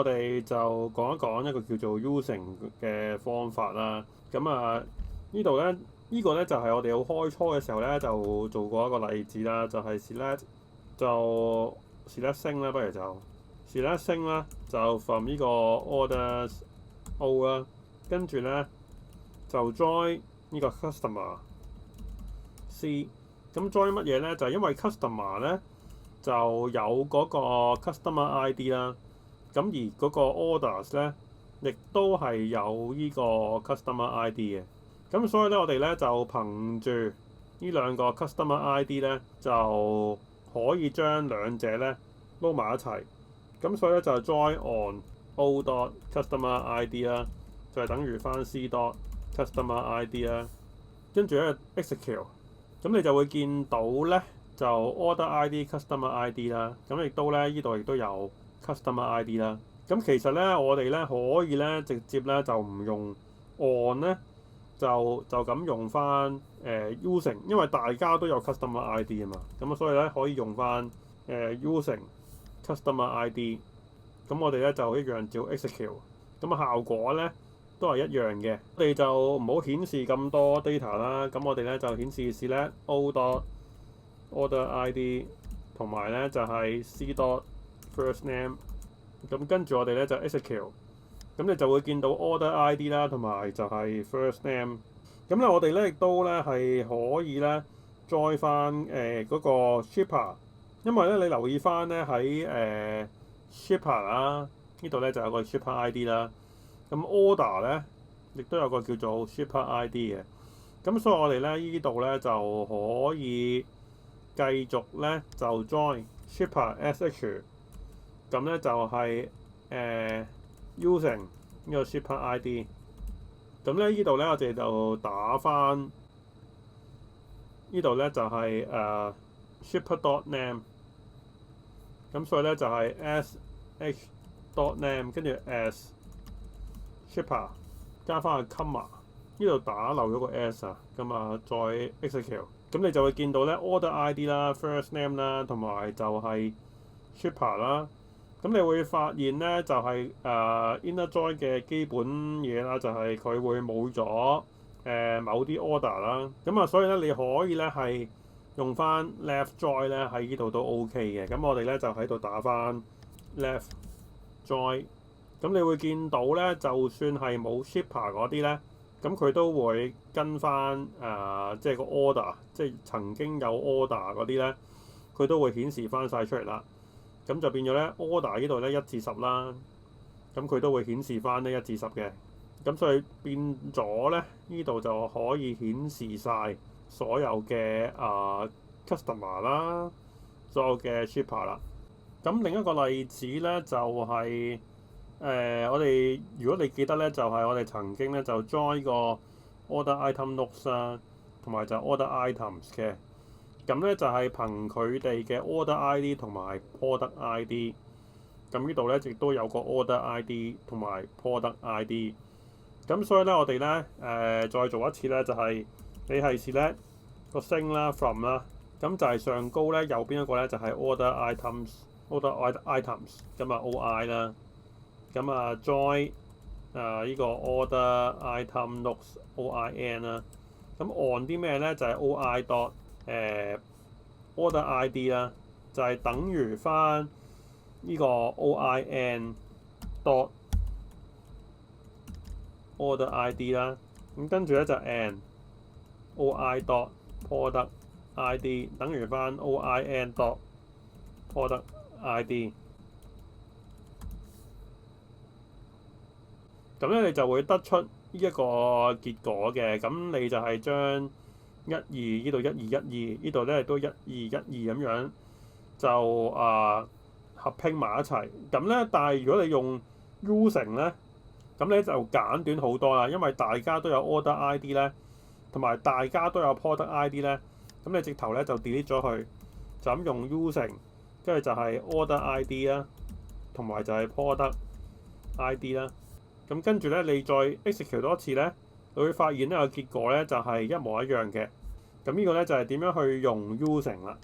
我哋就講一講一個叫做 using 嘅方法啦。呢度咧，呢個咧就係我哋好開初嘅時候咧就做過一個例子啦，就係 select 升啦，不如就 select 升啦，就 from 呢個 orders O 啦，跟住咧就 join 呢個 customer C。咁 join 乜嘢咧？就係因為 customer 咧就有嗰個 customer ID 啦，咁而嗰個 orders 咧亦都係有呢個 customer ID 嘅。咁所以咧，我哋咧就憑住呢兩個 customer ID 咧，就可以將兩者咧撈埋一齊。咁所以咧就係 join on O dot customer ID 啦，就係等於翻 C dot customer ID 啦，跟住咧 execute。咁你就會見到咧，就 order ID、customer ID 啦。咁亦都咧，呢度亦都有 customer ID 啦。咁其實咧，我哋咧可以咧直接咧就唔用 on 咧，就咁用翻using，因為大家都有 customer ID 啊嘛。咁所以咧可以用翻using customer ID。咁我哋咧就一樣照 execute。咁效果咧都係一樣嘅，我哋就唔好顯示咁多 data 啦。咁我哋咧就顯示 select O dot order ID 同埋咧就係 C dot first name。咁跟住我哋咧就 execute。咁你就會見到 order ID 啦，同埋就係 first name。咁咧我哋咧亦都咧係可以咧 join 翻嗰個 shipper， 因為咧你留意翻咧喺shipper 啦，呢度咧就有個 shipper ID 啦。咁 order 咧，亦都有個叫做 shipper ID 嘅。咁所以我哋咧呢度咧就可以繼續咧就 join shipper sh。咁咧就係using 呢個 shipper ID。咁咧呢度咧我哋就打翻呢度咧就係shipper dot name。咁所以咧就係 sh dot name 跟住 as shipper 加翻個 comma， 呢度打漏咗個 s 啊，咁再 execute， 咁你就會見到咧 order ID 啦、first name 啦，同埋就係 shipper 啦。咁你會發現咧就係inner join 嘅基本嘢啦，就係佢會冇咗某啲 order 啦。咁所以咧你可以咧係用翻 left join 咧喺呢度都 OK 嘅。咁我哋咧就喺度打翻 left join。咁你會見到咧，就算係冇 shipper 嗰啲咧，咁佢都會跟翻即係個 order， 即係曾經有 order 嗰啲咧，佢都會顯示翻晒出嚟啦。咁就變咗咧 order 呢度咧1至10啦，咁佢都會顯示翻呢1至10嘅。咁所以變咗咧，呢度就可以顯示晒所有嘅customer 啦，所有嘅 shipper 啦。咁另一個例子咧就係我哋如果你記得咧，就係我哋曾經咧就 join 個 order item notes 啦，同埋就 order items 嘅。咁咧就係憑佢哋嘅 order ID 同埋 product ID。咁呢度咧亦都有個 order ID 同埋 product ID。咁所以咧我哋咧再做一次咧，就係你係 select 個升啦 from 啦，咁就係上高咧右邊一個咧就係 order items 咁OI 啦。咁join 呢個 order item notes OIN 啦。咁 on 啲咩咧？就係 OI dot order ID 啦，就係等於翻呢個 OIN dot order ID 啦。咁跟住咧就 and OI dot product ID 等於翻 OIN dot product ID。咁咧你就會得出呢一個結果嘅。咁你就係將12呢度1212呢度咧都1212咁樣就合拼埋一齊。咁咧但係如果你用 using 咧，咁咧就簡短好多啦，因為大家都有 order ID 咧，同埋大家都有 product ID 咧。咁你直頭咧就 delete 咗佢，就咁用 using， 跟住就係 order ID 啦，同埋就係 product ID 啦。咁跟住咧，你再 execute 多一次咧，你會發現呢個結果咧就係一模一樣嘅。咁呢個咧就係點樣去用 using 啦。